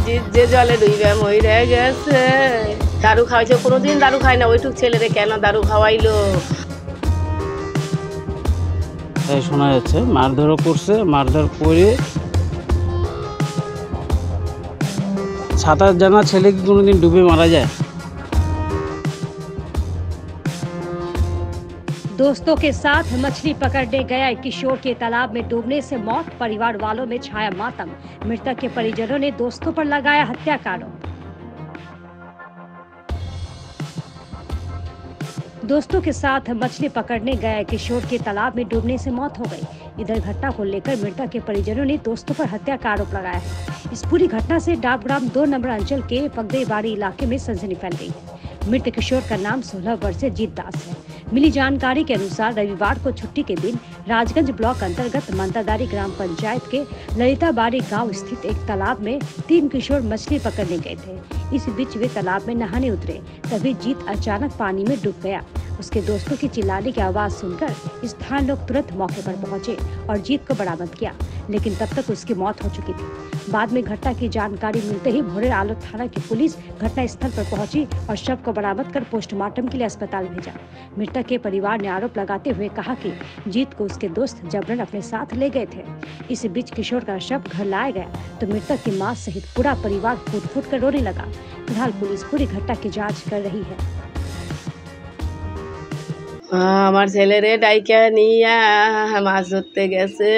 যে জলে ডুইবে মইরে গেছে। দারু খাওয়াইছে, কোনোদিন দারু খায় না, ওইটুক ছেলেরে কেন দারু খাওয়াইলো। তাই শোনা যাচ্ছে মারধরও করছে, মারধর করে। সাঁতার জানা ছেলে কি কোনোদিন ডুবে মারা যায়? दोस्तों के साथ मछली पकड़ने गया एक किशोर के तालाब में डूबने से मौत, परिवार वालों में छाया मातम। मृतक के परिजनों ने दोस्तों पर लगाया हत्या का आरोप। दोस्तों के साथ मछली पकड़ने गया एक किशोर के तालाब में डूबने से मौत हो गई। इधर घटना को लेकर मृतक के परिजनों ने दोस्तों पर हत्या का आरोप लगाया है। इस पूरी घटना से डाकग्राम 2 नंबर अंचल के पगदेबाड़ी इलाके में सनसनी फैल गई है। मृत किशोर का नाम 16 वर्षीय जीत दास है। मिली जानकारी के अनुसार रविवार को छुट्टी के दिन राजगंज ब्लॉक अंतर्गत मंतादारी ग्राम पंचायत के ललिताबाड़ी गांव स्थित एक तालाब में 3 किशोर मछली पकड़ने गए थे। इस बीच वे तालाब में नहाने उतरे, तभी जीत अचानक पानी में डूब गया। उसके दोस्तों की चिल्लाने की आवाज सुनकर स्थानीय लोग तुरंत मौके पर पहुंचे और जीत को बरामद किया, लेकिन तब तक उसकी मौत हो चुकी थी। बाद में घटना की जानकारी मिलते ही भोरे आलो थाना की पुलिस घटना स्थल पर पहुंची और शव को बरामद कर पोस्टमार्टम के लिए अस्पताल भेजा। मृतक के परिवार ने आरोप लगाते हुए कहा कि जीत को उसके दोस्त जबरन अपने साथ ले गए थे। इस बीच किशोर का शव घर लाया गया तो मृतक की मां सहित पूरा परिवार फूट फूट कर रोने लगा। फिलहाल पुलिस पूरी घटना की जाँच कर रही है। আমার ছেলেরে ডাইকা নিয়া মাছ ধরতে গেছে,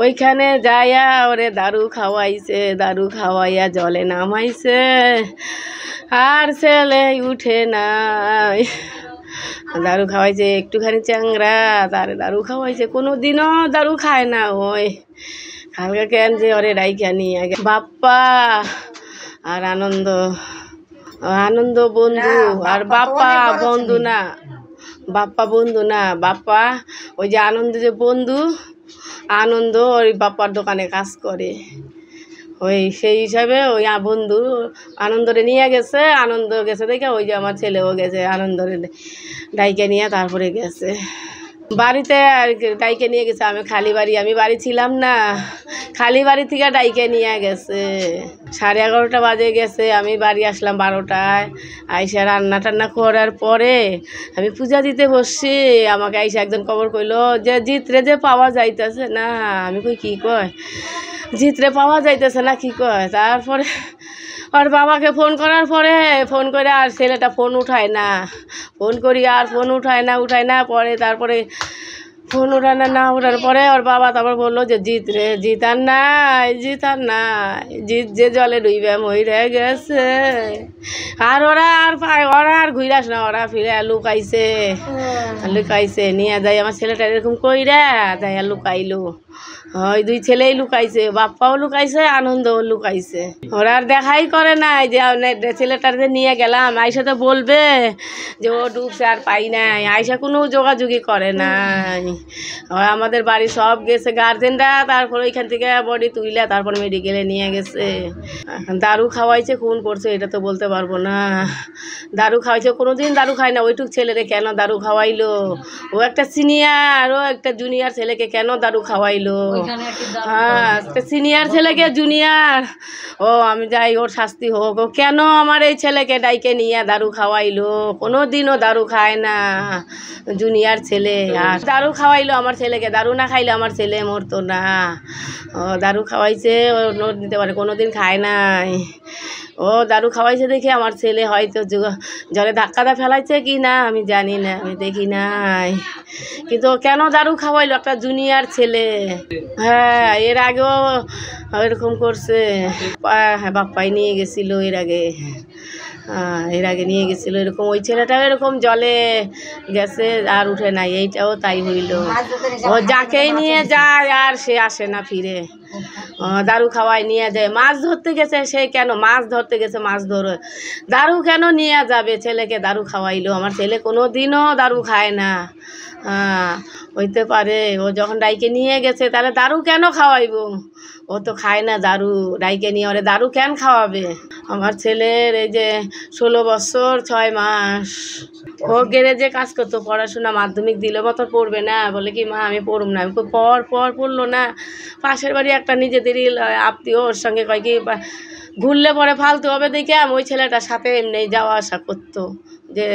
ওইখানে যাইয়া ওরে দারু খাওয়াইছে, দারু খাওয়াইয়া জলে নামাইছে, আর ছেলে উঠে নাই। দারু খাওয়াইছে একটুখানি চ্যাংরা, তারে দারু খাওয়াইছে, কোনো দিনও দারু খায় না। ওই হালকা কেন যে ওরে ডাইকা নিয়ে বাপ্পা আর আনন্দ, আনন্দ বন্ধু আর বাপ্পা বন্ধু না, বাপ্পা বন্ধু না, বাপ্পা ওই যে আনন্দ যে বন্ধু, আনন্দ ওই বাপ্পার দোকানে কাজ করে, ওই সেই হিসাবে ওই বন্ধু আনন্দরে নিয়ে গেছে। আনন্দ গেছে দেখে ওই যে আমার ছেলেও গেছে, আনন্দরে ডাইকে নিয়ে তারপরে গেছে বাড়িতে, আর ডাইকে নিয়ে গেছে। আমি খালি বাড়ি, আমি বাড়ি ছিলাম না, খালি বাড়ি থেকে ডাইকে নিয়ে গেছে। 11:30 বাজে গেছে, আমি বাড়ি আসলাম 12টায়। আইসা রান্না টান্না করার পরে আমি পূজা দিতে বসছি, আমাকে আইসা একজন খবর কইলো যে জিতরে যে পাওয়া যাইতেছে না। আমি কই কী কয়, জিতরে পাওয়া যাইতেছে না কি কয়। তারপরে আর বাবাকে ফোন করার পরে ফোন করে আর ছেলেটা ফোন উঠায় না, ফোন করি আর ফোন উঠায় না। পরে তারপরে ফোন ওঠার পরে ওর বাবা তারপর বললো যে জিত আর নাই, জিত যে জলে ডুইবে মইরে গেছে। আর ওরা আর ঘুরে আস না, ওরা ফিরে লুকাইছে নিয়ে যায়। আমার ছেলেটা এরকম কইরা যাই লুকাইলো, ওই 2 ছেলেই লুকাইছে, বাপ্পাও লুকাইছে, আনন্দও লুকাইছে। ওরা আর দেখাই করে নাই যে ছেলেটাকে নিয়ে গেলাম, আইসা তো বলবে যে ও ডুবছে আর পাই নাই, আইসা কোনো যোগাযোগই করে নাই। আমাদের বাড়ি সব গেছে গার্জেনরা, তারপর ওইখান থেকে বডি তুইলা তারপর মেডিকেলে নিয়ে গেছে। দারু খাওয়াইছে, খুন করছে এটা তো বলতে পারবো না। দারু খাওয়াইছে, কোনোদিন দারু খায় না, ওইটুক ছেলেরে কেন দারু খাওয়াইলো। ও একটা সিনিয়র, ও একটা জুনিয়র ছেলেকে কেন দারু খাওয়াইলো। হ্যাঁ, সিনিয়র ছেলেকে জুনিয়র, ও আমি যাই, ওর শাস্তি হোক। ও কেন আমার এই ছেলেকে ডাইকে নিয়ে দারু খাওয়াইলো, কোনো দিনও দারু খায় না জুনিয়র ছেলে। আর দারু খাওয়াইলো আমার ছেলেকে, দারু না খাইলে আমার ছেলে মরতো না। ও দারু খাওয়াইছে, ও নোট দিতে পারে, কোনো দিন খায় নাই। ও দারু খাওয়াইছে দেখে আমার ছেলে হয়তো জলে ধাক্কাটা ফেলাইছে কি না আমি জানি না, আমি দেখি নাই। কিন্তু কেন দারু খাওয়াইলো একটা জুনিয়র ছেলে। হ্যাঁ, এর আগেও এরকম করছে। হ্যাঁ, বাপ্পাই নিয়ে গেছিল এর আগে নিয়ে গেছিলো এরকম। ওই ছেলেটাও এরকম জলে গেছে আর উঠে নাই, এইটাও তাই হইল। ও যাকেই নিয়ে যায় আর সে আসে না ফিরে। দারু খাওয়ায় নিয়ে যায়, মাছ ধরতে গেছে, সে কেন মাছ ধরতে গেছে, মাছ ধরে দারু কেন নিয়ে যাবে, ছেলেকে দারু খাওয়াইলো। আমার ছেলে কোনো দিনও দারু খায় না। হইতে পারে ও যখন ডাইকে নিয়ে গেছে তাহলে দারু কেন খাওয়াইবো, ও তো খায় না দারু, ডাইকে নিয়ে ওরে দারু কেন খাওয়াবে। আমার ছেলের এই যে 16 বছর 6 মাস, ও গ্যারেজে কাজ করতো, পড়াশোনা মাধ্যমিক দিল মতো পড়বে না, বলে কি মা আমি পড়ব না। আমি পড়লো না। পাশের বাড়ি একটা নিজেদেরই আত্মীয়, ওর সঙ্গে কয় কি ঘুরলে পরে ফালতু হবে দেখে ওই ছেলেটার সাথে এমনি যাওয়া আসা করতো, যে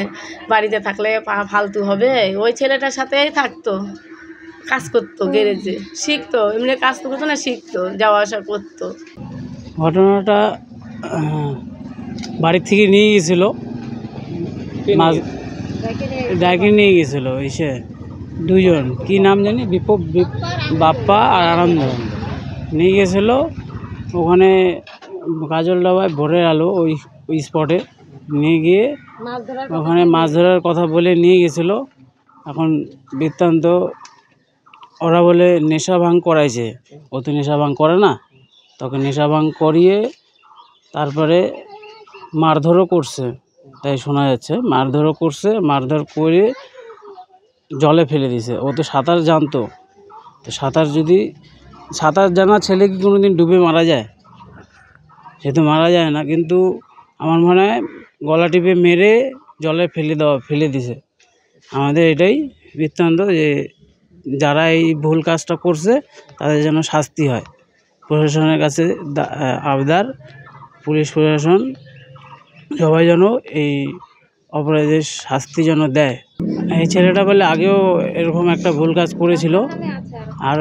বাড়িতে থাকলে ফালতু হবে, ওই ছেলেটার সাথেই থাকতো, কাজ করতো গ্যারেজে, শিখতো, এমনি কাজ তো করতো না, শিখতো, যাওয়া আসা করতো। ঘটনাটা বাড়ি থেকে নিয়ে গেছিলো, মাছ ডাইকে নিয়ে গেছিলো এসে দুজন, কি নাম জানি, বাপ্পা আর আনন্দ, নিয়ে গেছিলো ওখানে কাজল ডাবায় ভোরের আলো ওই স্পটে নিয়ে গিয়ে ওখানে মাছ ধরার কথা বলে নিয়ে গেছিলো। এখন বৃত্তান্ত ওরা বলে নেশা ভাঙ করাইছে, ও তো নেশা ভাঙ করে না, তোকে নেশা ভাঙ করিয়ে তারপরে মারধরও করছে, তাই শোনা যাচ্ছে। মারধরও করছে, মারধর করে জলে ফেলে দিয়েছে। ও তো সাঁতার জানতো, তো সাঁতার জানা ছেলে কি কোনো দিন ডুবে মারা যায়? সে তো মারা যায় না, কিন্তু আমার মনে হয় গলা টিপে মেরে জলে ফেলে দিছে। আমাদের এটাই বৃত্তান্ত, যে যারা এই ভুল কাজটা করছে তাদের যেন শাস্তি হয়। প্রশাসনের কাছে আবদার, পুলিশ প্রশাসন সবাই যেন এই অপরাধীদের শাস্তি যেন দেয়। এই ছেলেটা বলে আগেও এরকম একটা ভুল কাজ করেছিল, আর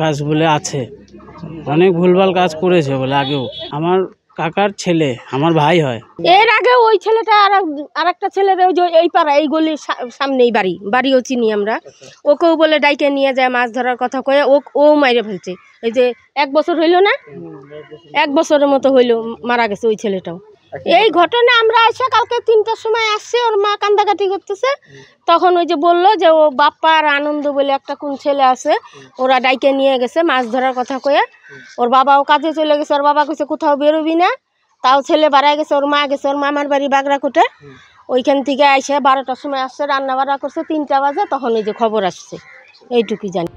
কাজ বলে আছে, অনেক ভুলভাল কাজ করেছে বলে আগেও। আমার কাকার ছেলে, আমার ভাই হয়। এর আগে ওই ছেলেটা আর একটা ছেলের ওই যে এই পাড়া এই গলির সামনেই বাড়িও চিনি আমরা, ওকেও বলে ডাইকে নিয়ে যায় মাছ ধরার কথা কয়ে ও মাইরে ফেলছে। এই যে 1 বছর হইল না, 1 বছরের মতো হইল মারা গেছে ওই ছেলেটাও। এই ঘটনা আমরা এসে কালকে 3টার সময় আসছে, ওর মা কান্দাকাটি করতেছে, তখন ওই যে বললো যে ও বাপ্পা আর আনন্দ বলে একটা কোন ছেলে আছে, ওরা ডাইকে নিয়ে গেছে মাছ ধরার কথা কয়ে। ওর বাবাও কাজে চলে গেছে, ওর বাবা কইছে কোথাও বেরোবি না, তাও ছেলে বাড়ায় গেছে। ওর মা গেছে ওর মামার বাড়ি বাগড়াকোটে, ওইখান থেকে আইসে 12টার সময় আসছে, রান্না বান্না করছে, 3টা বাজে, তখন ওই যে খবর আসছে, এইটুকুই জানি।